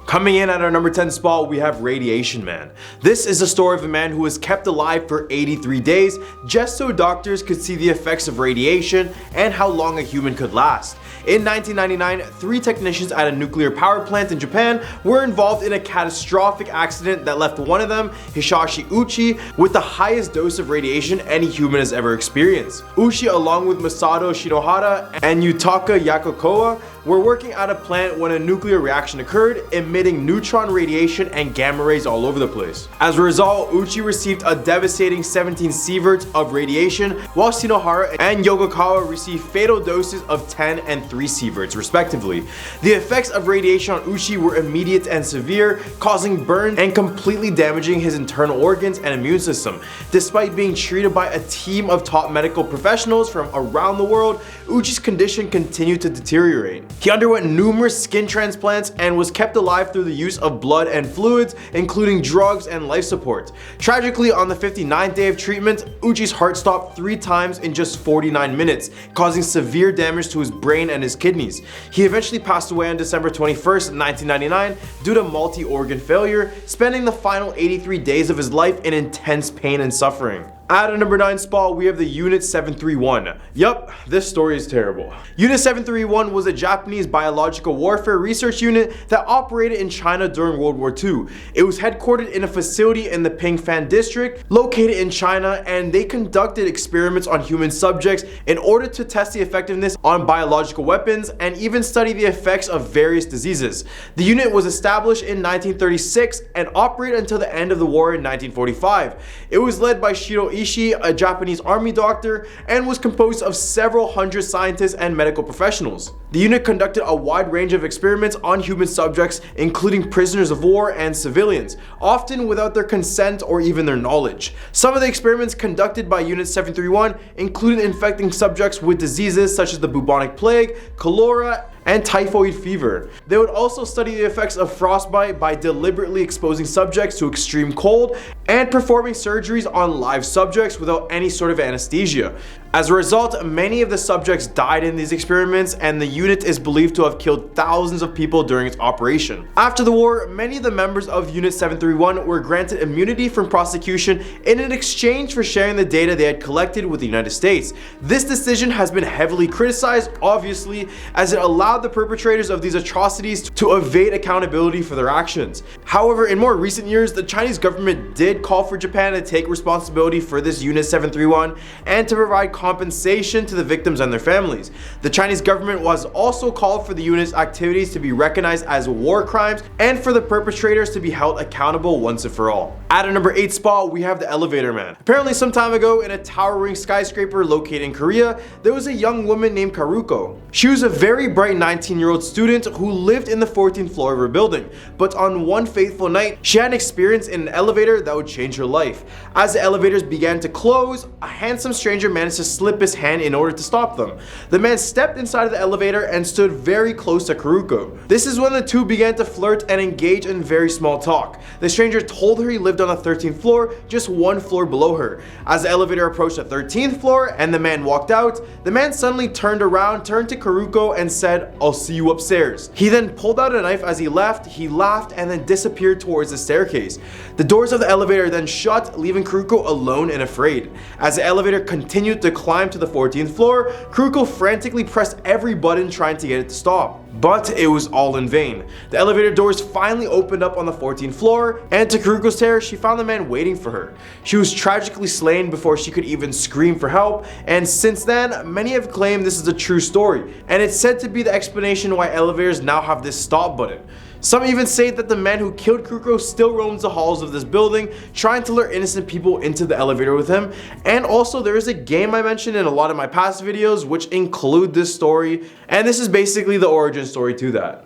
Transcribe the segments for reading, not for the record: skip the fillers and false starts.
Coming in at our number 10 spot, we have Radiation Man. This is the story of a man who was kept alive for 83 days just so doctors could see the effects of radiation and how long a human could last. In 1999, 3 technicians at a nuclear power plant in Japan were involved in a catastrophic accident that left one of them, Hisashi Uchi, with the highest dose of radiation any human has ever experienced. Uchi, along with Masato Shinohara and Yutaka Yakukoa, were working at a plant when a nuclear reaction occurred, emitting neutron radiation and gamma rays all over the place. As a result, Uchi received a devastating 17 sieverts of radiation, while Shinohara and Yokokawa received fatal doses of 10 and 3 sieverts respectively. The effects of radiation on Uchi were immediate and severe, causing burns and completely damaging his internal organs and immune system. Despite being treated by a team of top medical professionals from around the world, Uchi's condition continued to deteriorate. He underwent numerous skin transplants and was kept alive through the use of blood and fluids, including drugs and life support. Tragically, on the 59th day of treatment, Uchi's heart stopped 3 times in just 49 minutes, causing severe damage to his brain and his kidneys. He eventually passed away on December 21st, 1999 due to multi-organ failure, spending the final 83 days of his life in intense pain and suffering. At a number 9 spot, we have the Unit 731. Yup, this story is terrible. Unit 731 was a Japanese biological warfare research unit that operated in China during World War II. It was headquartered in a facility in the Pingfan district, located in China, and they conducted experiments on human subjects in order to test the effectiveness on biological weapons and even study the effects of various diseases. The unit was established in 1936 and operated until the end of the war in 1945. It was led by Shiro Ishii, a Japanese army doctor, and was composed of several hundred scientists and medical professionals. The unit conducted a wide range of experiments on human subjects, including prisoners of war and civilians, often without their consent or even their knowledge. Some of the experiments conducted by Unit 731 included infecting subjects with diseases such as the bubonic plague, cholera, and typhoid fever. They would also study the effects of frostbite by deliberately exposing subjects to extreme cold and performing surgeries on live subjects without any sort of anesthesia. As a result, many of the subjects died in these experiments, and the unit is believed to have killed thousands of people during its operation. After the war, many of the members of Unit 731 were granted immunity from prosecution in an exchange for sharing the data they had collected with the United States. This decision has been heavily criticized, obviously, as it allowed the perpetrators of these atrocities to evade accountability for their actions. However, in more recent years, the Chinese government did call for Japan to take responsibility for this Unit 731 and to provide compensation to the victims and their families. The Chinese government was also called for the unit's activities to be recognized as war crimes and for the perpetrators to be held accountable once and for all. At a number 8 spot, we have the Elevator Man. Apparently some time ago, in a towering skyscraper located in Korea, there was a young woman named Karuko. She was a very bright 19-year-old student who lived in the 14th floor of her building, but on one fateful night, she had an experience in an elevator that would change her life. As the elevators began to close, a handsome stranger managed to slip his hand in order to stop them. The man stepped inside of the elevator and stood very close to Karuko. This is when the two began to flirt and engage in very small talk. The stranger told her he lived on the 13th floor, just 1 floor below her. As the elevator approached the 13th floor and the man walked out, the man suddenly turned around, turned to Karuko and said, "I'll see you upstairs." He then pulled out a knife. As he left, he laughed and then disappeared towards the staircase. The doors of the elevator then shut, leaving Karuko alone and afraid. As the elevator continued to climb to the 14th floor, Karuko frantically pressed every button trying to get it to stop. But it was all in vain. The elevator doors finally opened up on the 14th floor, and to Karuko's terror, she found the man waiting for her. She was tragically slain before she could even scream for help, and since then, many have claimed this is a true story, and it's said to be the explanation why elevators now have this stop button. Some even say that the man who killed Karuko still roams the halls of this building, trying to lure innocent people into the elevator with him. And also, there is a game I mentioned in a lot of my past videos which include this story, and this is basically the origin story to that.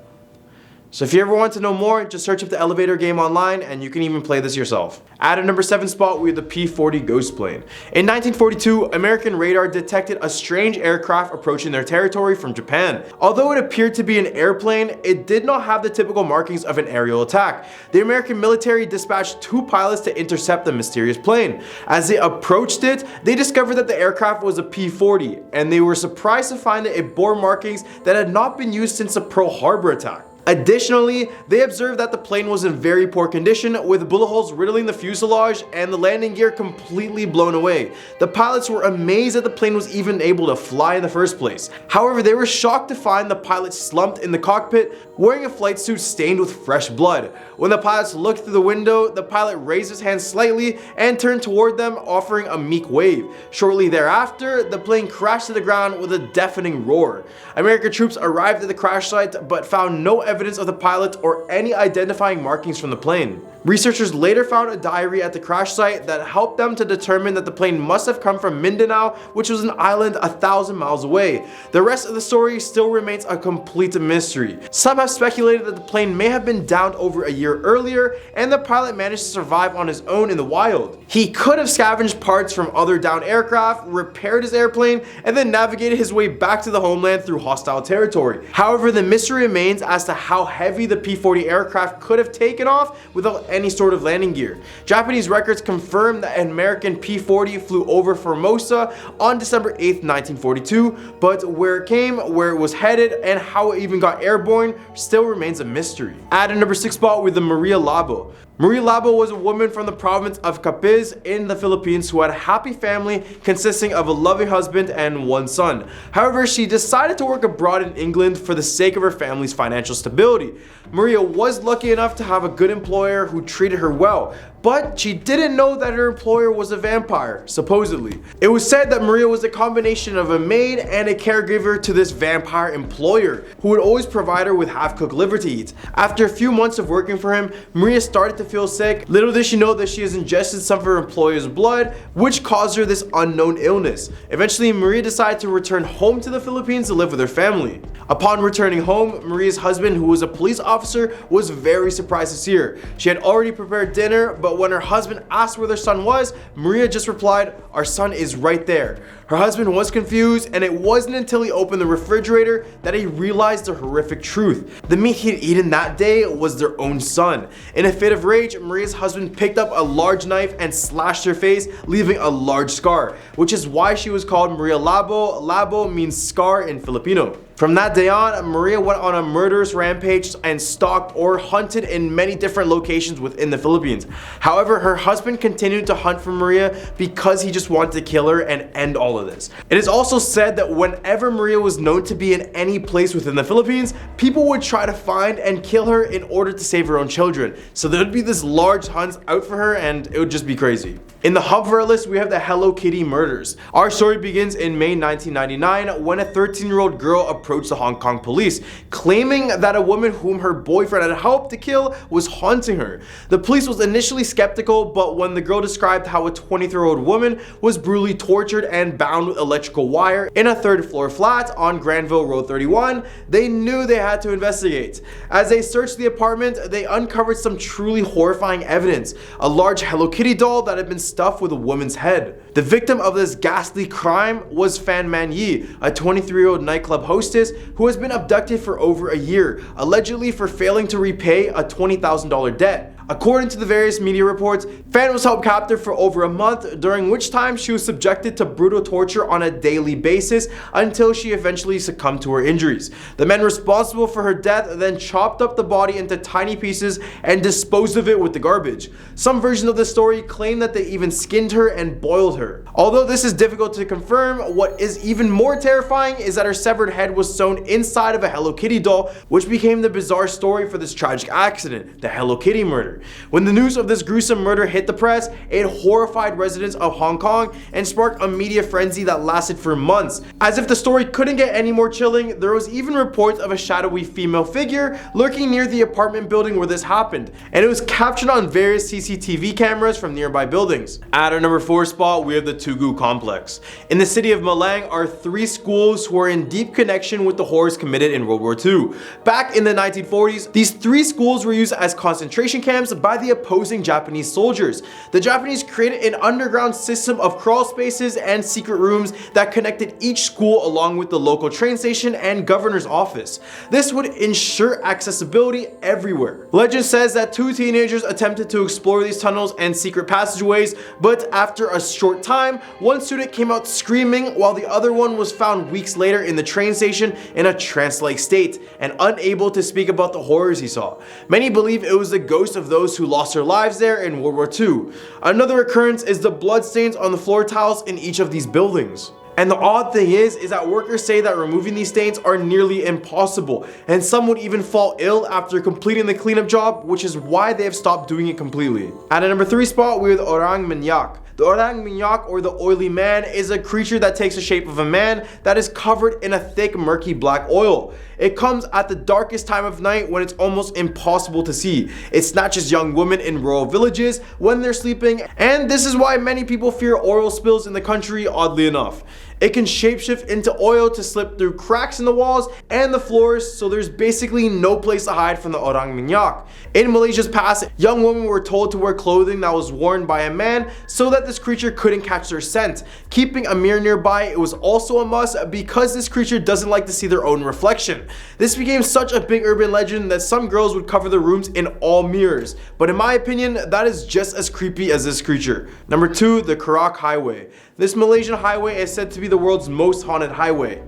So if you ever want to know more, just search up the elevator game online and you can even play this yourself. At a number 7 spot, we have the P-40 Ghost plane. In 1942, American radar detected a strange aircraft approaching their territory from Japan. Although it appeared to be an airplane, it did not have the typical markings of an aerial attack. The American military dispatched 2 pilots to intercept the mysterious plane. As they approached it, they discovered that the aircraft was a P-40, and they were surprised to find that it bore markings that had not been used since the Pearl Harbor attack. Additionally, they observed that the plane was in very poor condition, with bullet holes riddling the fuselage and the landing gear completely blown away. The pilots were amazed that the plane was even able to fly in the first place. However, they were shocked to find the pilot slumped in the cockpit, wearing a flight suit stained with fresh blood. When the pilots looked through the window, the pilot raised his hand slightly and turned toward them, offering a meek wave. Shortly thereafter, the plane crashed to the ground with a deafening roar. American troops arrived at the crash site but found no evidence of the pilot or any identifying markings from the plane. Researchers later found a diary at the crash site that helped them to determine that the plane must have come from Mindanao, which was an island 1,000 miles away. The rest of the story still remains a complete mystery. Some have speculated that the plane may have been downed over a year earlier and the pilot managed to survive on his own in the wild. He could have scavenged parts from other downed aircraft, repaired his airplane, and then navigated his way back to the homeland through hostile territory. However, the mystery remains as to how heavy the P-40 aircraft could have taken off without any sort of landing gear. Japanese records confirm that an American P-40 flew over Formosa on December 8th, 1942, but where it came, where it was headed, and how it even got airborne still remains a mystery. At a number 6 spot with the Maria Labo. Maria Labo was a woman from the province of Capiz in the Philippines who had a happy family consisting of a loving husband and one son. However, she decided to work abroad in England for the sake of her family's financial stability. Maria was lucky enough to have a good employer who treated her well, but she didn't know that her employer was a vampire, supposedly. It was said that Maria was a combination of a maid and a caregiver to this vampire employer, who would always provide her with half-cooked liver to eat. After a few months of working for him, Maria started to feel sick. Little did she know that she has ingested some of her employer's blood, which caused her this unknown illness. Eventually, Maria decided to return home to the Philippines to live with her family. Upon returning home, Maria's husband, who was a police officer, was very surprised to see her. She had already prepared dinner, but when her husband asked where their son was, Maria just replied, "Our son is right there." Her husband was confused, and it wasn't until he opened the refrigerator that he realized the horrific truth. The meat he had eaten that day was their own son. In a fit of rage, Maria's husband picked up a large knife and slashed her face, leaving a large scar, which is why she was called Maria Labo. Labo means scar in Filipino. From that day on, Maria went on a murderous rampage and stalked or hunted in many different locations within the Philippines. However, her husband continued to hunt for Maria because he just wanted to kill her and end all of this. It is also said that whenever Maria was known to be in any place within the Philippines, people would try to find and kill her in order to save her own children. So there would be this large hunt out for her and it would just be crazy. In the hub of our list, we have the Hello Kitty murders. Our story begins in May 1999 when a 13-year-old girl approached the Hong Kong police, claiming that a woman whom her boyfriend had helped to kill was haunting her. The police was initially skeptical, but when the girl described how a 23-year-old woman was brutally tortured and bound with electrical wire in a third-floor flat on Granville Road 31, they knew they had to investigate. As they searched the apartment, they uncovered some truly horrifying evidence: a large Hello Kitty doll that had been stuffed with a woman's head. The victim of this ghastly crime was Fan Man Yi, a 23-year-old nightclub hostess who has been abducted for over a year, allegedly for failing to repay a $20,000 debt. According to the various media reports, Fan was held captive for over a month, during which time she was subjected to brutal torture on a daily basis until she eventually succumbed to her injuries. The men responsible for her death then chopped up the body into tiny pieces and disposed of it with the garbage. Some versions of the story claim that they even skinned her and boiled her. Although this is difficult to confirm, what is even more terrifying is that her severed head was sewn inside of a Hello Kitty doll, which became the bizarre story for this tragic accident, the Hello Kitty murder. When the news of this gruesome murder hit the press, it horrified residents of Hong Kong and sparked a media frenzy that lasted for months. As if the story couldn't get any more chilling, there was even reports of a shadowy female figure lurking near the apartment building where this happened, and it was captured on various CCTV cameras from nearby buildings. At our number 4 spot, we have the Tugu complex. In the city of Malang are 3 schools who are in deep connection with the horrors committed in World War II. Back in the 1940s, these 3 schools were used as concentration camps attempts by the opposing Japanese soldiers. The Japanese created an underground system of crawl spaces and secret rooms that connected each school along with the local train station and governor's office. This would ensure accessibility everywhere. Legend says that 2 teenagers attempted to explore these tunnels and secret passageways, but after a short time, one student came out screaming while the other one was found weeks later in the train station in a trance-like state and unable to speak about the horrors he saw. Many believe it was the ghost of those who lost their lives there in World War II. Another occurrence is the bloodstains on the floor tiles in each of these buildings. And the odd thing is that workers say that removing these stains are nearly impossible, and some would even fall ill after completing the cleanup job, which is why they have stopped doing it completely. At a number 3 spot, we have the Orang Minyak. The Orang Minyak, or the oily man, is a creature that takes the shape of a man that is covered in a thick murky black oil. It comes at the darkest time of night when it's almost impossible to see. It snatches young women in rural villages when they're sleeping, and this is why many people fear oil spills in the country, oddly enough. It can shapeshift into oil to slip through cracks in the walls and the floors, so there's basically no place to hide from the Orang Minyak. In Malaysia's past, young women were told to wear clothing that was worn by a man so that this creature couldn't catch their scent. Keeping a mirror nearby, it was also a must because this creature doesn't like to see their own reflection. This became such a big urban legend that some girls would cover their rooms in all mirrors, but in my opinion, that is just as creepy as this creature. Number 2, the Karak Highway. This Malaysian highway is said to be the world's most haunted highway.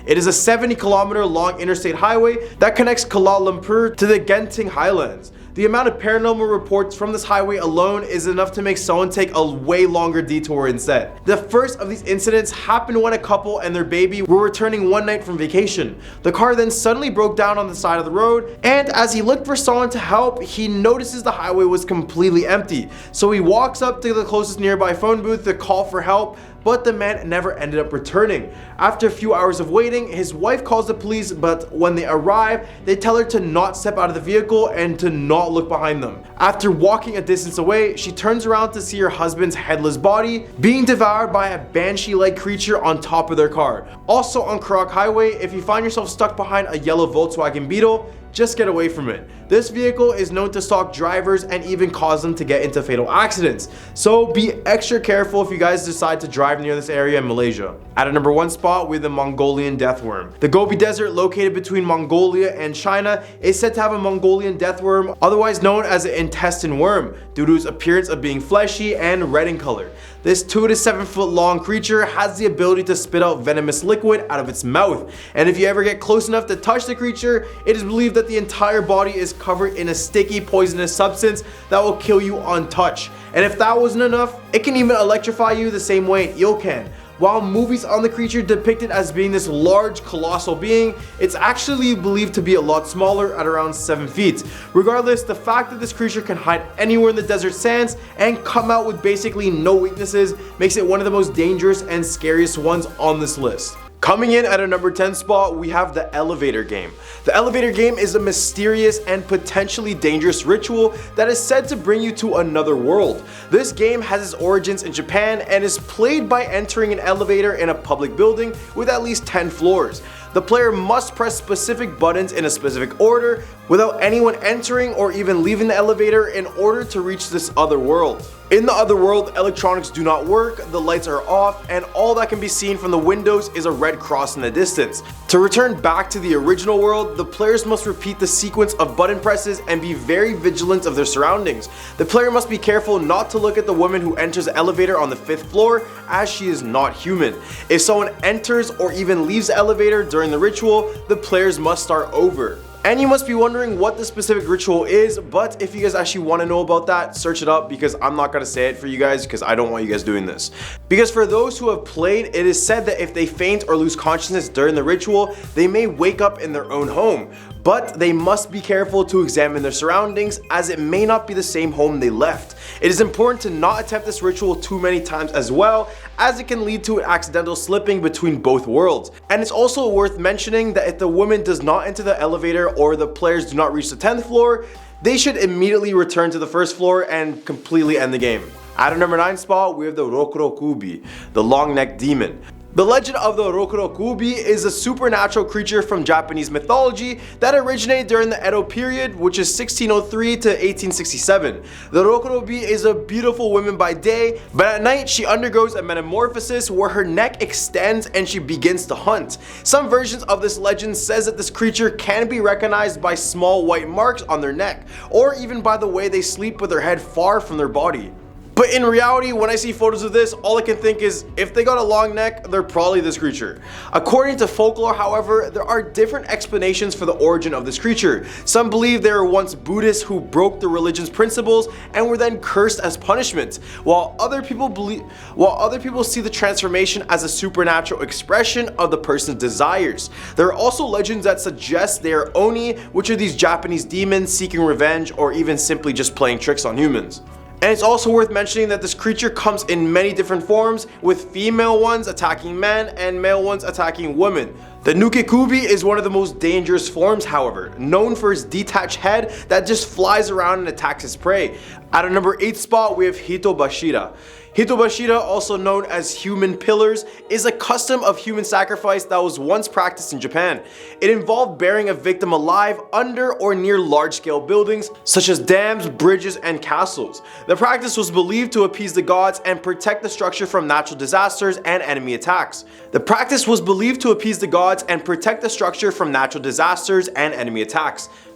It is a 70-kilometer long interstate highway that connects Kuala Lumpur to the Genting Highlands. The amount of paranormal reports from this highway alone is enough to make someone take a way longer detour instead. The first of these incidents happened when a couple and their baby were returning one night from vacation. The car then suddenly broke down on the side of the road, and as he looked for someone to help, he notices the highway was completely empty. So he walks up to the closest nearby phone booth to call for help, but the man never ended up returning. After a few hours of waiting, his wife calls the police, but when they arrive, they tell her to not step out of the vehicle and to not look behind them. After walking a distance away, she turns around to see her husband's headless body being devoured by a banshee-like creature on top of their car. Also on Karak Highway, if you find yourself stuck behind a yellow Volkswagen Beetle, just get away from it. This vehicle is known to stalk drivers and even cause them to get into fatal accidents. So be extra careful if you guys decide to drive near this area in Malaysia. At a number 1 spot, we have the Mongolian deathworm. The Gobi Desert, located between Mongolia and China, is said to have a Mongolian deathworm, otherwise known as an intestine worm, due to its appearance of being fleshy and red in color. This 2 to 7 foot long creature has the ability to spit out venomous liquid out of its mouth, and if you ever get close enough to touch the creature, it is believed that the entire body is covered in a sticky poisonous substance that will kill you on touch. And if that wasn't enough, it can even electrify you the same way an eel can. While movies on the creature depict it as being this large, colossal being, it's actually believed to be a lot smaller at around 7 feet. Regardless, the fact that this creature can hide anywhere in the desert sands and come out with basically no weaknesses makes it one of the most dangerous and scariest ones on this list. Coming in at a number 10 spot, we have the elevator game. The elevator game is a mysterious and potentially dangerous ritual that is said to bring you to another world. This game has its origins in Japan and is played by entering an elevator in a public building with at least 10 floors. The player must press specific buttons in a specific order without anyone entering or even leaving the elevator in order to reach this other world. In the other world, electronics do not work, the lights are off, and all that can be seen from the windows is a red cross in the distance. To return back to the original world, the players must repeat the sequence of button presses and be very vigilant of their surroundings. The player must be careful not to look at the woman who enters the elevator on the 5th floor, as she is not human. If someone enters or even leaves the elevator during the ritual, the players must start over. And you must be wondering what the specific ritual is, but if you guys actually want to know about that, search it up, because I'm not going to say it for you guys because I don't want you guys doing this. Because for those who have played, it is said that if they faint or lose consciousness during the ritual, they may wake up in their own home. But they must be careful to examine their surroundings, as it may not be the same home they left. It is important to not attempt this ritual too many times as well, as it can lead to an accidental slipping between both worlds. And it's also worth mentioning that if the woman does not enter the elevator or the players do not reach the 10th floor, they should immediately return to the 1st floor and completely end the game. At a number 9 spot, we have the Rokrokubi, the long-necked demon. The legend of the Rokurokubi is a supernatural creature from Japanese mythology that originated during the Edo period, which is 1603 to 1867. The Rokurobi is a beautiful woman by day, but at night she undergoes a metamorphosis where her neck extends and she begins to hunt. Some versions of this legend says that this creature can be recognized by small white marks on their neck, or even by the way they sleep with their head far from their body. But in reality, when I see photos of this, all I can think is, if they got a long neck, they're probably this creature. According to folklore, however, there are different explanations for the origin of this creature. Some believe they were once Buddhists who broke the religion's principles and were then cursed as punishment, while other people see the transformation as a supernatural expression of the person's desires. There are also legends that suggest they are Oni, which are these Japanese demons seeking revenge or even simply just playing tricks on humans. And it's also worth mentioning that this creature comes in many different forms, with female ones attacking men and male ones attacking women. The Nukekubi is one of the most dangerous forms, however, known for its detached head that just flies around and attacks its prey. At our number 8 spot, we have Hitobashira. Hitobashira, also known as human pillars, is a custom of human sacrifice that was once practiced in Japan. It involved burying a victim alive under or near large-scale buildings such as dams, bridges, and castles. The practice was believed to appease the gods and protect the structure from natural disasters and enemy attacks. The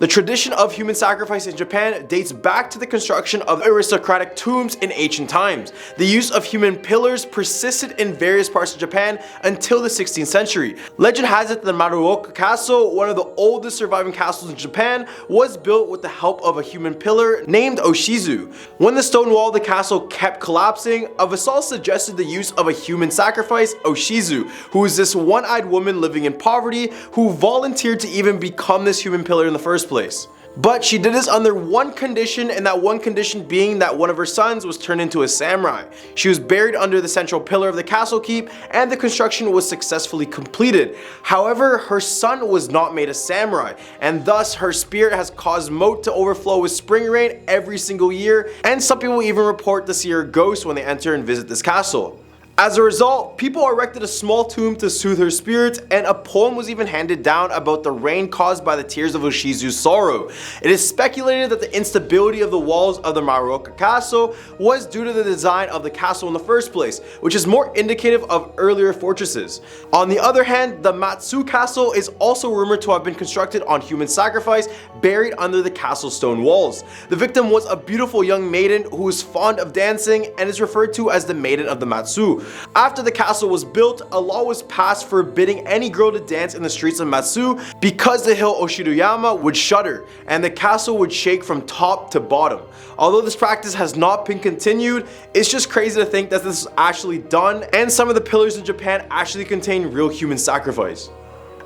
tradition of human sacrifice in Japan dates back to the construction of aristocratic tombs in ancient times. The use of human pillars persisted in various parts of Japan until the 16th century. Legend has it that the Maruoka Castle, one of the oldest surviving castles in Japan, was built with the help of a human pillar named Oshizu. When the stone wall of the castle kept collapsing, a vassal suggested the use of a human sacrifice, Oshizu, who is this one-eyed woman living in poverty who volunteered to even become this human pillar in the first place. But she did this under one condition, and that one condition being that one of her sons was turned into a samurai. She was buried under the central pillar of the castle keep, and the construction was successfully completed. However, her son was not made a samurai, and thus her spirit has caused moat to overflow with spring rain every single year, and some people even report to see her ghost when they enter and visit this castle. As a result, people erected a small tomb to soothe her spirit, and a poem was even handed down about the rain caused by the tears of Oshizu's sorrow. It is speculated that the instability of the walls of the Maruoka Castle was due to the design of the castle in the first place, which is more indicative of earlier fortresses. On the other hand, the Matsu Castle is also rumored to have been constructed on human sacrifice, buried under the castle stone walls. The victim was a beautiful young maiden who was fond of dancing and is referred to as the Maiden of the Matsu. After the castle was built, a law was passed forbidding any girl to dance in the streets of Matsu because the hill Oshiruyama would shudder and the castle would shake from top to bottom. Although this practice has not been continued, it's just crazy to think that this is actually done, and some of the pillars in Japan actually contain real human sacrifice.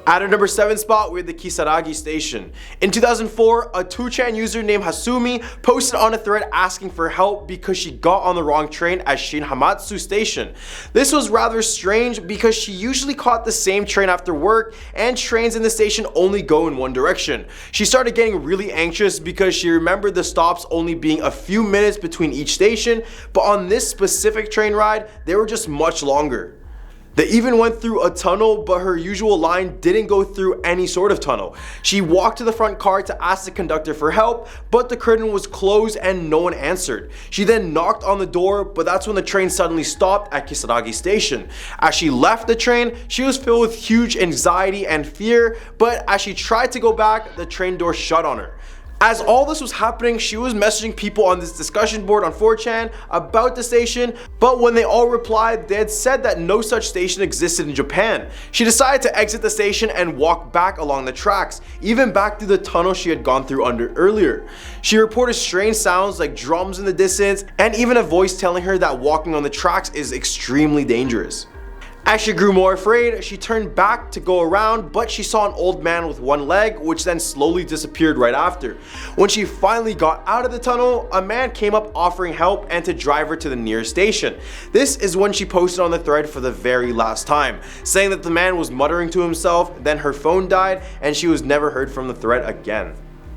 At our number 7 spot, we have the Kisaragi Station. In 2004, a 2chan user named Hasumi posted on a thread asking for help because she got on the wrong train at Shin Hamatsu Station. This was rather strange because she usually caught the same train after work, and trains in the station only go in one direction. She started getting really anxious because she remembered the stops only being a few minutes between each station, but on this specific train ride, they were just much longer. They even went through a tunnel, but her usual line didn't go through any sort of tunnel. She walked to the front car to ask the conductor for help, but the curtain was closed and no one answered. She then knocked on the door, but that's when the train suddenly stopped at Kisaragi Station. As she left the train, she was filled with huge anxiety and fear, but as she tried to go back, the train door shut on her. As all this was happening, she was messaging people on this discussion board on 4chan about the station, but when they all replied, they had said that no such station existed in Japan. She decided to exit the station and walk back along the tracks, even back through the tunnel she had gone through under earlier. She reported strange sounds like drums in the distance, and even a voice telling her that walking on the tracks is extremely dangerous. As she grew more afraid, she turned back to go around, but she saw an old man with one leg, which then slowly disappeared right after. When she finally got out of the tunnel, a man came up offering help and to drive her to the nearest station. This is when she posted on the thread for the very last time, saying that the man was muttering to himself, then her phone died, and she was never heard from the thread again.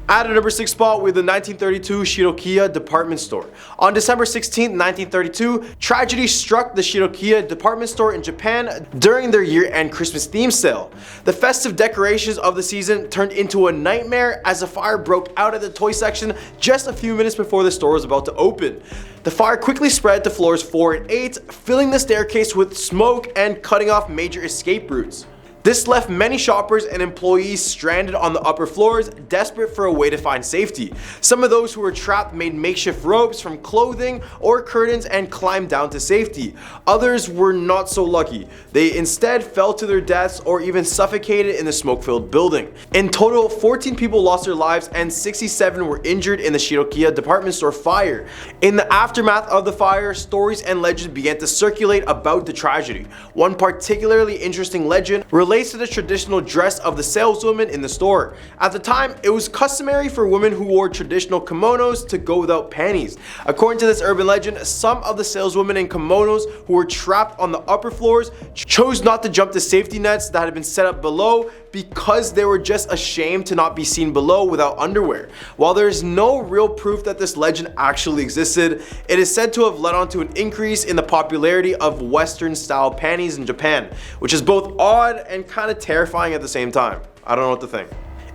At a number 6 spot, we have the 1932 Shirokiya department store. On December 16, 1932, tragedy struck the Shirokiya department store in Japan during their year-end Christmas theme sale. The festive decorations of the season turned into a nightmare as a fire broke out at the toy section just a few minutes before the store was about to open. The fire quickly spread to floors 4 and 8, filling the staircase with smoke and cutting off major escape routes. This left many shoppers and employees stranded on the upper floors, desperate for a way to find safety. Some of those who were trapped made makeshift ropes from clothing or curtains and climbed down to safety. Others were not so lucky. They instead fell to their deaths or even suffocated in the smoke-filled building. In total, 14 people lost their lives and 67 were injured in the Shirokiya department store fire. In the aftermath of the fire, stories and legends began to circulate about the tragedy. One particularly interesting legend relates to the traditional dress of the saleswoman in the store. At the time, it was customary for women who wore traditional kimonos to go without panties. According to this urban legend, some of the saleswomen in kimonos who were trapped on the upper floors chose not to jump the safety nets that had been set up below because they were just ashamed to not be seen below without underwear. While there is no real proof that this legend actually existed, it is said to have led on to an increase in the popularity of Western style panties in Japan, which is both odd and kind of terrifying at the same time. I don't know what to think.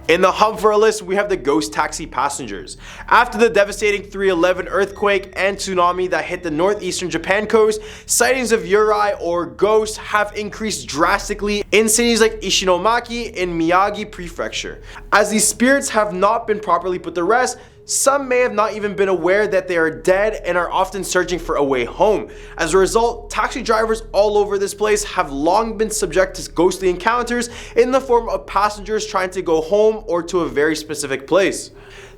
In the hub for our list, we have the ghost taxi passengers. After the devastating 3/11 earthquake and tsunami that hit the northeastern Japan coast, sightings of yurei or ghosts have increased drastically in cities like Ishinomaki in Miyagi Prefecture. As these spirits have not been properly put to rest, some may have not even been aware that they are dead and are often searching for a way home. As a result, taxi drivers all over this place have long been subject to ghostly encounters in the form of passengers trying to go home or to a very specific place.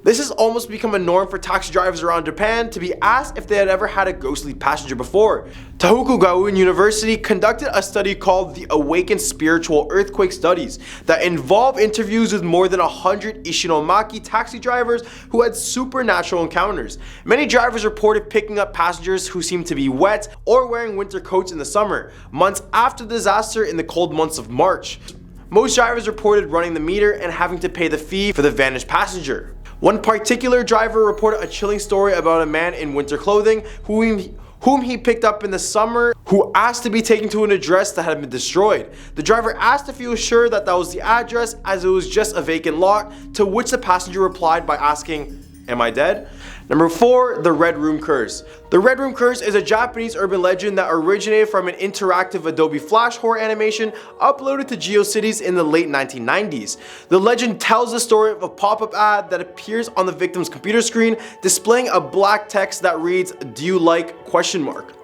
This has almost become a norm for taxi drivers around Japan to be asked if they had ever had a ghostly passenger before. Tohoku Gaon University conducted a study called the Awakened Spiritual Earthquake Studies that involved interviews with more than 100 Ishinomaki taxi drivers who had supernatural encounters. Many drivers reported picking up passengers who seemed to be wet or wearing winter coats in the summer, months after the disaster in the cold months of March. Most drivers reported running the meter and having to pay the fee for the vanished passenger. One particular driver reported a chilling story about a man in winter clothing whom he picked up in the summer who asked to be taken to an address that had been destroyed. The driver asked if he was sure that was the address as it was just a vacant lot, to which the passenger replied by asking, "Am I dead?" Number 4, the Red Room Curse. The Red Room Curse is a Japanese urban legend that originated from an interactive Adobe Flash horror animation uploaded to GeoCities in the late 1990s. The legend tells the story of a pop-up ad that appears on the victim's computer screen, displaying a black text that reads, "Do you like?"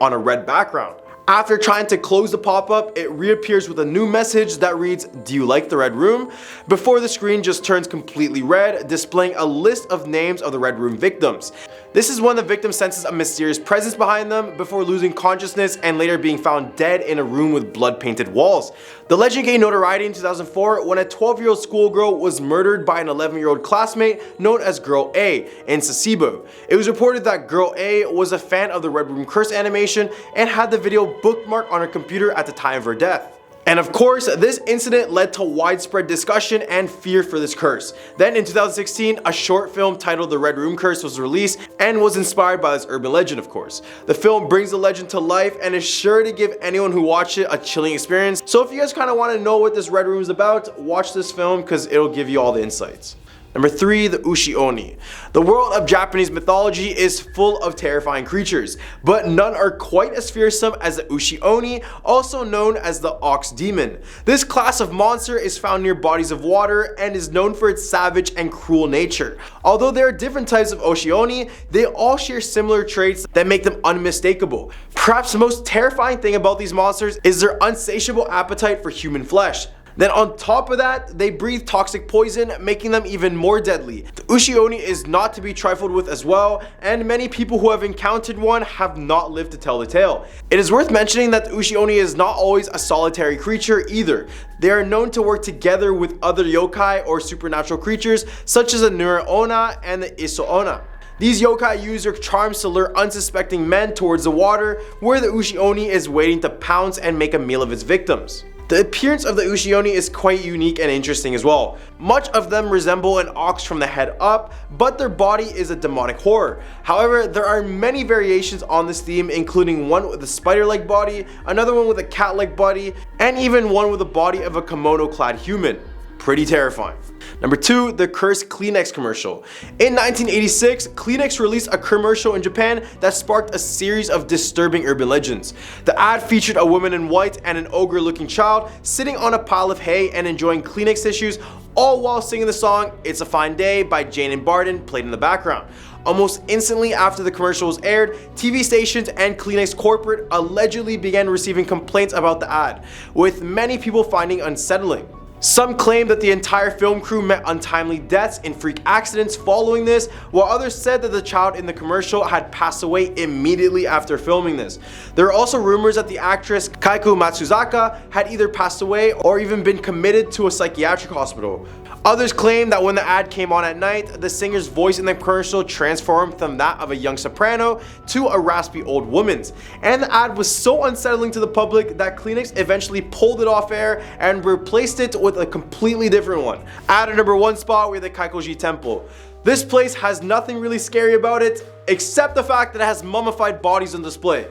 on a red background. After trying to close the pop-up, it reappears with a new message that reads, "Do you like the Red Room?" before the screen just turns completely red, displaying a list of names of the Red Room victims. This is when the victim senses a mysterious presence behind them before losing consciousness and later being found dead in a room with blood-painted walls. The legend gained notoriety in 2004 when a 12-year-old schoolgirl was murdered by an 11-year-old classmate known as Girl A in Sasebo. It was reported that Girl A was a fan of the Red Room Curse animation and had the video bookmarked on her computer at the time of her death. And of course, this incident led to widespread discussion and fear for this curse. Then in 2016, a short film titled The Red Room Curse was released and was inspired by this urban legend, of course. The film brings the legend to life and is sure to give anyone who watched it a chilling experience. So if you guys kind of want to know what this Red Room is about, watch this film because it'll give you all the insights. Number 3, the Ushi Oni. The world of Japanese mythology is full of terrifying creatures, but none are quite as fearsome as the Ushi Oni, also known as the Ox Demon. This class of monster is found near bodies of water and is known for its savage and cruel nature. Although there are different types of Ushi Oni, they all share similar traits that make them unmistakable. Perhaps the most terrifying thing about these monsters is their insatiable appetite for human flesh. Then on top of that, they breathe toxic poison, making them even more deadly. The Ushi Oni is not to be trifled with as well, and many people who have encountered one have not lived to tell the tale. It is worth mentioning that the Ushi Oni is not always a solitary creature either. They are known to work together with other yokai or supernatural creatures such as the Nura Onna and the Iso Onna. These yokai use their charms to lure unsuspecting men towards the water, where the Ushi Oni is waiting to pounce and make a meal of its victims. The appearance of the Ushioni is quite unique and interesting as well. Much of them resemble an ox from the head up, but their body is a demonic horror. However, there are many variations on this theme, including one with a spider-like body, another one with a cat-like body, and even one with the body of a kimono-clad human. Pretty terrifying. Number 2, the cursed Kleenex commercial. In 1986, Kleenex released a commercial in Japan that sparked a series of disturbing urban legends. The ad featured a woman in white and an ogre-looking child sitting on a pile of hay and enjoying Kleenex tissues, all while singing the song "It's a Fine Day" by Jane and Barden played in the background. Almost instantly after the commercial was aired, TV stations and Kleenex corporate allegedly began receiving complaints about the ad, with many people finding unsettling. Some claim that the entire film crew met untimely deaths in freak accidents following this, while others said that the child in the commercial had passed away immediately after filming this. There are also rumors that the actress Kaiko Matsuzaka had either passed away or even been committed to a psychiatric hospital. Others claim that when the ad came on at night, the singer's voice in the commercial transformed from that of a young soprano to a raspy old woman's. And the ad was so unsettling to the public that Kleenex eventually pulled it off air and replaced it with a completely different one. At a number 1 spot, we have the Kaikoji Temple. This place has nothing really scary about it, except the fact that it has mummified bodies on display.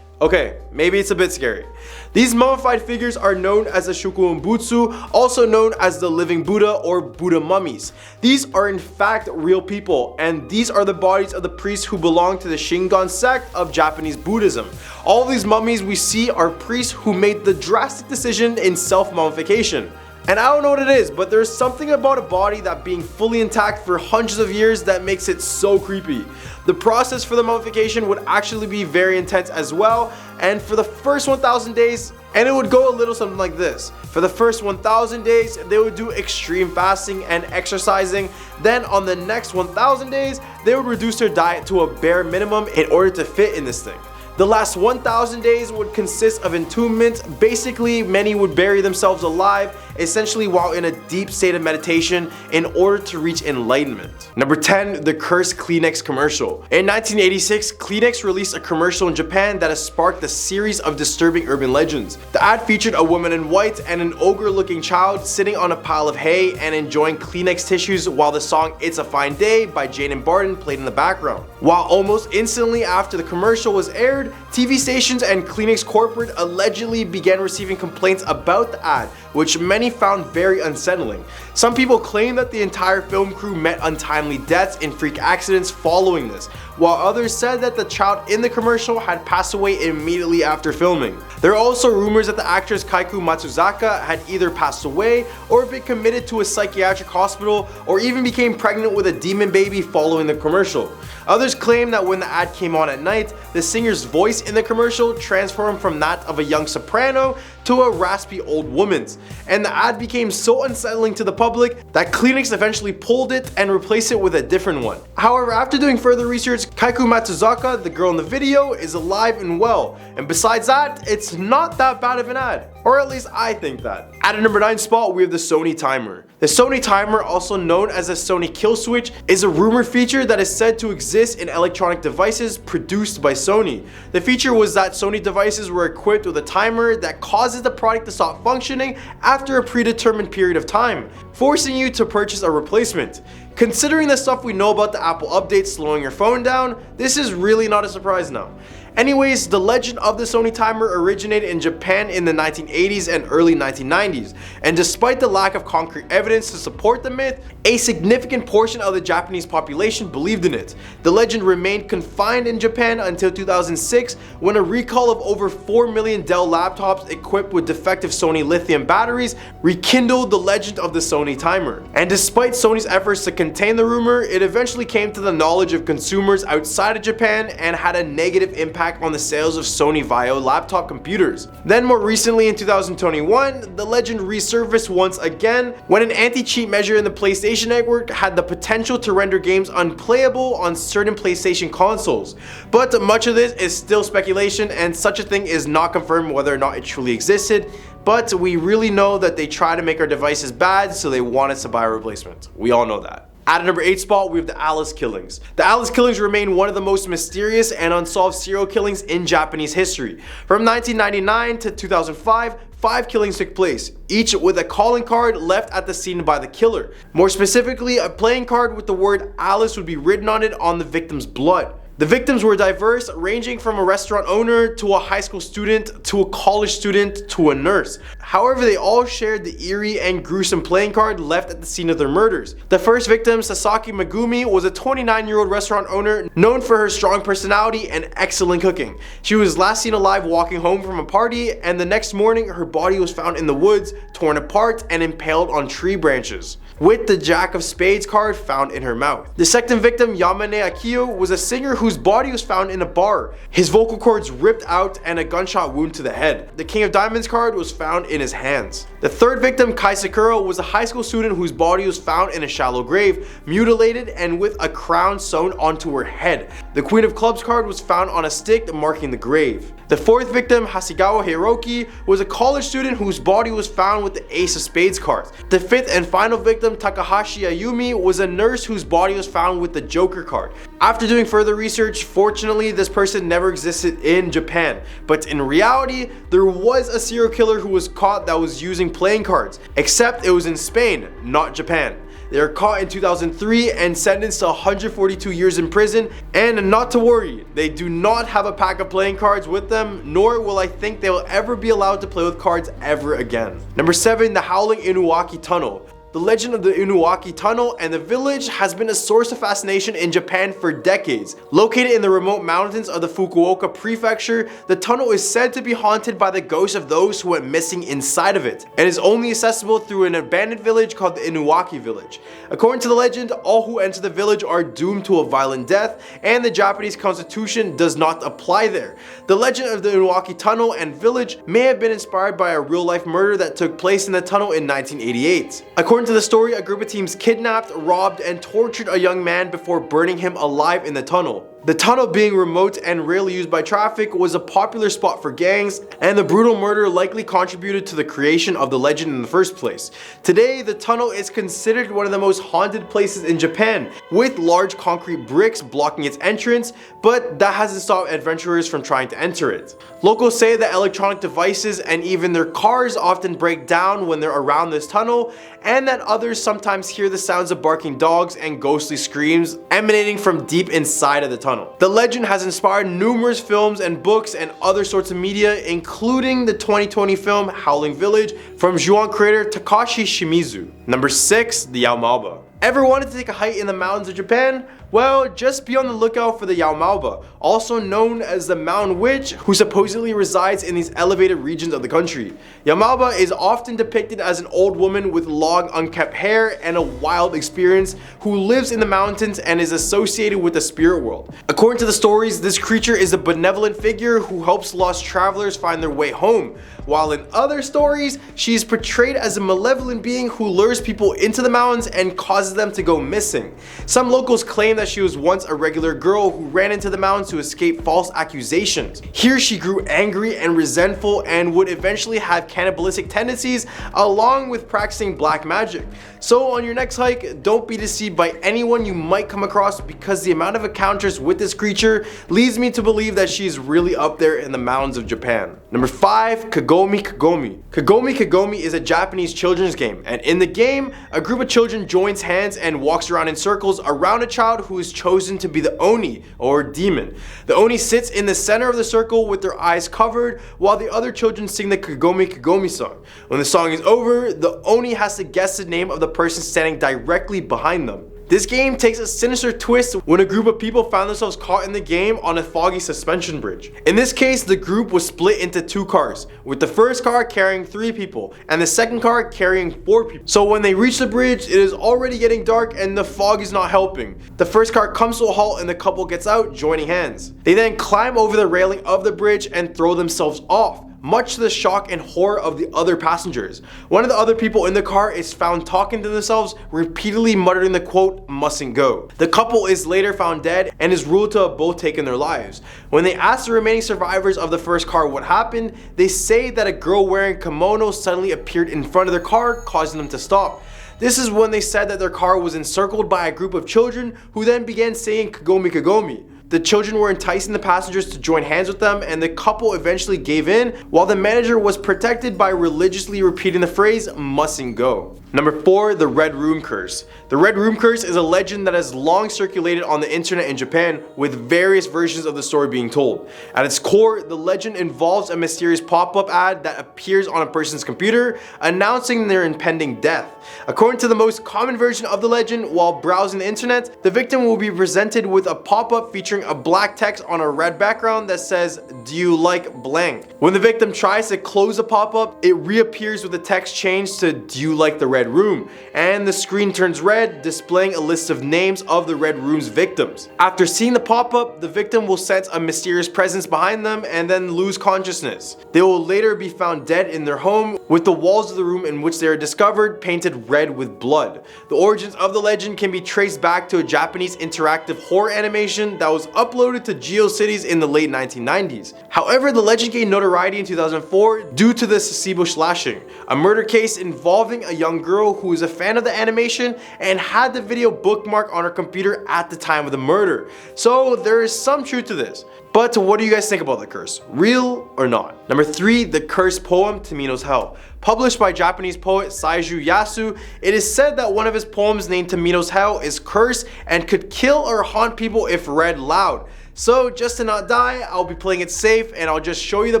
Okay, maybe it's a bit scary. These mummified figures are known as the Shukumbutsu, also known as the living Buddha or Buddha mummies. These are in fact real people, and these are the bodies of the priests who belong to the Shingon sect of Japanese Buddhism. All of these mummies we see are priests who made the drastic decision in self-mummification. And I don't know what it is, but there's something about a body that being fully intact for hundreds of years that makes it so creepy. The process for the mummification would actually be very intense as well, and for the first 1,000 days, and it would go a little something like this. For the first 1,000 days, they would do extreme fasting and exercising. Then on the next 1,000 days, they would reduce their diet to a bare minimum in order to fit in this thing. The last 1,000 days would consist of entombment. Basically, many would bury themselves alive, essentially while in a deep state of meditation in order to reach enlightenment. Number 10, the cursed Kleenex commercial. In 1986, Kleenex released a commercial in Japan that has sparked a series of disturbing urban legends. The ad featured a woman in white and an ogre-looking child sitting on a pile of hay and enjoying Kleenex tissues while the song "It's a Fine Day" by Jane and Barden played in the background. While almost instantly after the commercial was aired, TV stations and Kleenex corporate allegedly began receiving complaints about the ad, which many found very unsettling. Some people claim that the entire film crew met untimely deaths in freak accidents following this, while others said that the child in the commercial had passed away immediately after filming. There are also rumors that the actress Kaiko Matsuzaka had either passed away or been committed to a psychiatric hospital or even became pregnant with a demon baby following the commercial. Others claim that when the ad came on at night, the singer's voice in the commercial transformed from that of a young soprano to a raspy old woman's, and the ad became so unsettling to the public that Kleenex eventually pulled it and replaced it with a different one. However, after doing further research, Kaiko Matsuzaka, the girl in the video, is alive and well, and besides that, it's not that bad of an ad. Or at least I think that. At a number 9 spot, we have the Sony timer. The Sony timer, also known as a Sony kill switch, is a rumored feature that is said to exist in electronic devices produced by Sony. The feature was that Sony devices were equipped with a timer that causes the product to stop functioning after a predetermined period of time, forcing you to purchase a replacement. Considering the stuff we know about the Apple updates slowing your phone down, this is really not a surprise now. Anyways, the legend of the Sony timer originated in Japan in the 1980s and early 1990s, and despite the lack of concrete evidence to support the myth, a significant portion of the Japanese population believed in it. The legend remained confined in Japan until 2006, when a recall of over 4 million Dell laptops equipped with defective Sony lithium batteries rekindled the legend of the Sony timer. And despite Sony's efforts to contain the rumor, it eventually came to the knowledge of consumers outside of Japan and had a negative impact on the sales of Sony Vaio laptop computers. Then more recently in 2021, the legend resurfaced once again when an anti-cheat measure in the PlayStation Network had the potential to render games unplayable on certain PlayStation consoles. But much of this is still speculation, and such a thing is not confirmed whether or not it truly existed, but we really know that they try to make our devices bad, so they want us to buy a replacement. We all know that. At a number 8 spot, we have the Alice killings. The Alice killings remain one of the most mysterious and unsolved serial killings in Japanese history. From 1999 to 2005, 5 killings took place, each with a calling card left at the scene by the killer. More specifically, a playing card with the word Alice would be written on it on the victim's blood. The victims were diverse, ranging from a restaurant owner to a high school student to a college student to a nurse. However, they all shared the eerie and gruesome playing card left at the scene of their murders. The first victim, Sasaki Megumi, was a 29-year-old restaurant owner known for her strong personality and excellent cooking. She was last seen alive walking home from a party, and the next morning her body was found in the woods, torn apart and impaled on tree branches, with the Jack of Spades card found in her mouth. The second victim, Yamane Akio, was a singer whose body was found in a bar, his vocal cords ripped out and a gunshot wound to the head. The King of Diamonds card was found in his hands. The third victim, Kai Sakura, was a high school student whose body was found in a shallow grave, mutilated and with a crown sewn onto her head. The Queen of Clubs card was found on a stick marking the grave. The fourth victim, Hasegawa Hiroki, was a college student whose body was found with the Ace of Spades card. The fifth and final victim, Takahashi Ayumi, was a nurse whose body was found with the Joker card. After doing further research, fortunately this person never existed in Japan, but in reality there was a serial killer who was caught that was using playing cards, except it was in Spain, not Japan. They were caught in 2003 and sentenced to 142 years in prison, and not to worry, they do not have a pack of playing cards with them, nor will I think they will ever be allowed to play with cards ever again. Number 7, the Howling Inuwaki Tunnel. The legend of the Inuwaki Tunnel and the village has been a source of fascination in Japan for decades. Located in the remote mountains of the Fukuoka prefecture, the tunnel is said to be haunted by the ghosts of those who went missing inside of it, and is only accessible through an abandoned village called the Inuwaki village. According to the legend, all who enter the village are doomed to a violent death, and the Japanese constitution does not apply there. The legend of the Inuwaki Tunnel and village may have been inspired by a real-life murder that took place in the tunnel in 1988. According to the story, a group of teens kidnapped, robbed, and tortured a young man before burning him alive in the tunnel. The tunnel, being remote and rarely used by traffic, was a popular spot for gangs, and the brutal murder likely contributed to the creation of the legend in the first place. Today, the tunnel is considered one of the most haunted places in Japan, with large concrete bricks blocking its entrance, but that hasn't stopped adventurers from trying to enter it. Locals say that electronic devices and even their cars often break down when they're around this tunnel, and that others sometimes hear the sounds of barking dogs and ghostly screams emanating from deep inside of the tunnel. The legend has inspired numerous films and books and other sorts of media, including the 2020 film Howling Village from Ju-on creator Takashi Shimizu. Number 6, the Yaomaoba. Ever wanted to take a hike in the mountains of Japan? Well, just be on the lookout for the Yaomaoba, also known as the Mountain Witch, who supposedly resides in these elevated regions of the country. Yaomaoba is often depicted as an old woman with long unkempt hair and a wild experience who lives in the mountains and is associated with the spirit world. According to the stories, this creature is a benevolent figure who helps lost travelers find their way home, while in other stories, she is portrayed as a malevolent being who lures people into the mountains and causes them to go missing. Some locals claim that she was once a regular girl who ran into the mountains to escape false accusations. Here she grew angry and resentful and would eventually have cannibalistic tendencies along with practicing black magic. So on your next hike, don't be deceived by anyone you might come across, because the amount of encounters with this creature leads me to believe that she is really up there in the mountains of Japan. Number 5, Kagome Kagome. Kagome Kagome is a Japanese children's game, and in the game, a group of children joins hands and walks around in circles around a child who is chosen to be the Oni, or demon. The Oni sits in the center of the circle with their eyes covered, while the other children sing the Kagome Kagome song. When the song is over, the Oni has to guess the name of the person standing directly behind them. This game takes a sinister twist when a group of people found themselves caught in the game on a foggy suspension bridge. In this case, the group was split into 2 cars, with the first car carrying 3 people and the second car carrying 4 people. So when they reach the bridge, it is already getting dark and the fog is not helping. The first car comes to a halt and the couple gets out, joining hands. They then climb over the railing of the bridge and throw themselves off, much to the shock and horror of the other passengers. One of the other people in the car is found talking to themselves, repeatedly muttering the quote, "mustn't go." The couple is later found dead and is ruled to have both taken their lives. When they ask the remaining survivors of the first car what happened, they say that a girl wearing kimono suddenly appeared in front of their car, causing them to stop. This is when they said that their car was encircled by a group of children who then began saying Kagome Kagome. The children were enticing the passengers to join hands with them, and the couple eventually gave in, while the manager was protected by religiously repeating the phrase, "mustn't go." Number 4, the Red Room Curse. The Red Room Curse is a legend that has long circulated on the internet in Japan, with various versions of the story being told. At its core, the legend involves a mysterious pop-up ad that appears on a person's computer, announcing their impending death. According to the most common version of the legend, while browsing the internet, the victim will be presented with a pop-up featuring a black text on a red background that says, "Do you like blank?" When the victim tries to close the pop-up, it reappears with the text changed to "Do you like the Red Room?" and the screen turns red, displaying a list of names of the Red Room's victims. After seeing the pop-up, the victim will sense a mysterious presence behind them and then lose consciousness. They will later be found dead in their home, with the walls of the room in which they are discovered painted red with blood. The origins of the legend can be traced back to a Japanese interactive horror animation that was uploaded to GeoCities in the late 1990s. However, the legend gained notoriety in 2004 due to the Sasebo slashing, a murder case involving a young girl who was a fan of the animation and had the video bookmarked on her computer at the time of the murder. So there is some truth to this. But what do you guys think about the curse? Real or not? Number 3, the cursed poem Tamino's Hell. Published by Japanese poet Seiju Yasu, it is said that one of his poems named Tamino's Hell is cursed and could kill or haunt people if read loud. So just to not die, I'll be playing it safe and I'll just show you the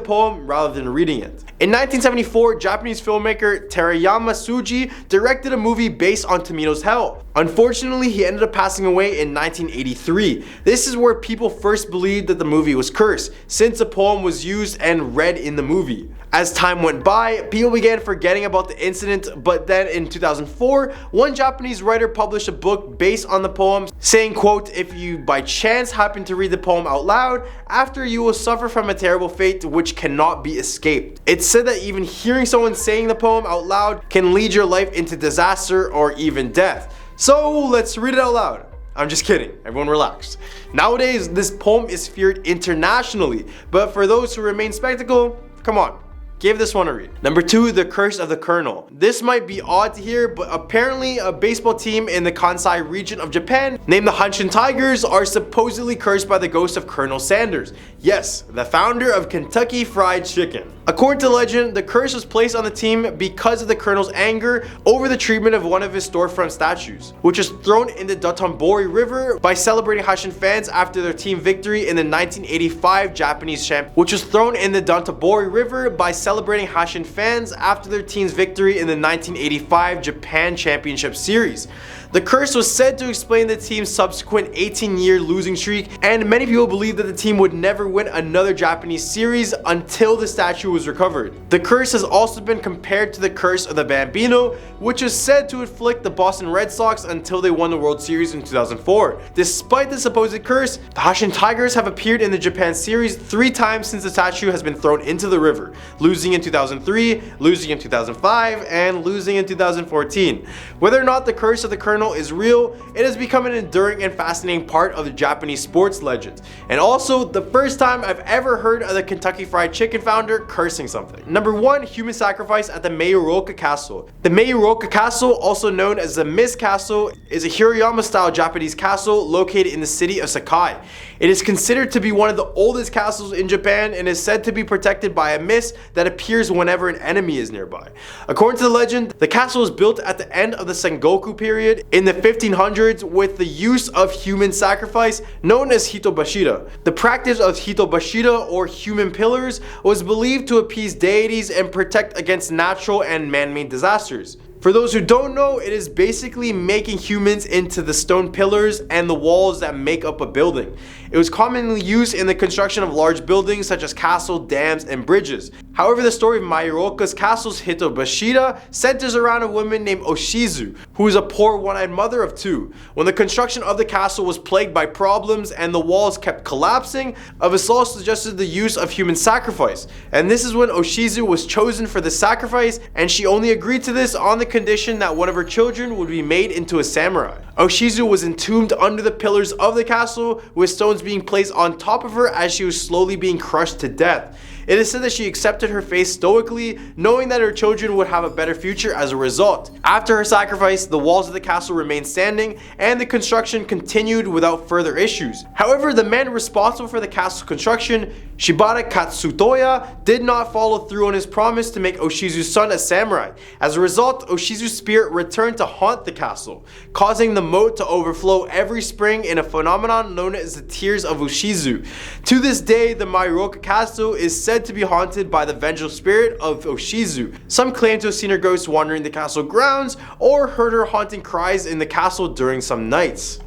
poem rather than reading it. In 1974, Japanese filmmaker Terayama Tsuji directed a movie based on Tamino's Hell. Unfortunately, he ended up passing away in 1983. This is where people first believed that the movie was cursed, since the poem was used and read in the movie. As time went by, people began forgetting about the incident, but then in 2004, one Japanese writer published a book based on the poem, saying, quote, "If you by chance happen to read the poem out loud, after you will suffer from a terrible fate which cannot be escaped." It's said that even hearing someone saying the poem out loud can lead your life into disaster or even death. So let's read it out loud. I'm just kidding, everyone relax. Nowadays, this poem is feared internationally, but for those who remain skeptical, come on, give this one a read. Number 2, the Curse of the Colonel. This might be odd to hear, but apparently a baseball team in the Kansai region of Japan named the Hanshin Tigers are supposedly cursed by the ghost of Colonel Sanders. Yes, the founder of Kentucky Fried Chicken. According to legend, the curse was placed on the team because of the colonel's anger over the treatment of one of his storefront statues, which was thrown in the Dotonbori River by celebrating Hanshin fans after their team victory in the 1985 Japanese Championship, which was thrown in the Dotonbori River by celebrating Hanshin fans after their team's victory in the 1985 Japan Championship Series. The curse was said to explain the team's subsequent 18-year losing streak, and many people believe that the team would never win another Japanese series until the statue was recovered. The curse has also been compared to the curse of the Bambino, which is said to afflict the Boston Red Sox until they won the World Series in 2004. Despite the supposed curse, the Hanshin Tigers have appeared in the Japan Series 3 times since the statue has been thrown into the river, losing in 2003, losing in 2005, and losing in 2014. Whether or not the curse of the Colonel is real, it has become an enduring and fascinating part of the Japanese sports legends, and also the first time I've ever heard of the Kentucky Fried Chicken founder cursing something. Number 1, human sacrifice at the Meiuroka Castle. The Meiuroka Castle, also known as the Mist Castle, is a Hirayama-style Japanese castle located in the city of Sakai. It is considered to be one of the oldest castles in Japan and is said to be protected by a mist that appears whenever an enemy is nearby. According to the legend, the castle was built at the end of the Sengoku period in the 1500s with the use of human sacrifice known as hitobashira. The practice of hitobashira, or human pillars, was believed to appease deities and protect against natural and man-made disasters. For those who don't know, it is basically making humans into the stone pillars and the walls that make up a building. It was commonly used in the construction of large buildings such as castles, dams, and bridges. However, the story of Meiuroka's castle's Hitobashira centers around a woman named Oshizu, who is a poor one-eyed mother of 2. When the construction of the castle was plagued by problems and the walls kept collapsing, a vassal suggested the use of human sacrifice. And this is when Oshizu was chosen for the sacrifice, and she only agreed to this on the condition that one of her children would be made into a samurai. Oshizu was entombed under the pillars of the castle, with stones being placed on top of her as she was slowly being crushed to death. It is said that she accepted her fate stoically, knowing that her children would have a better future as a result. After her sacrifice, the walls of the castle remained standing and the construction continued without further issues. However, the man responsible for the castle's construction, Shibata Katsutoya, did not follow through on his promise to make Oshizu's son a samurai. As a result, Oshizu's spirit returned to haunt the castle, causing the moat to overflow every spring in a phenomenon known as the Tears of Oshizu. To this day, the Mairoka Castle is said to be haunted by the vengeful spirit of Oshizu. Some claim to have seen her ghost wandering the castle grounds or heard her haunting cries in the castle during some nights.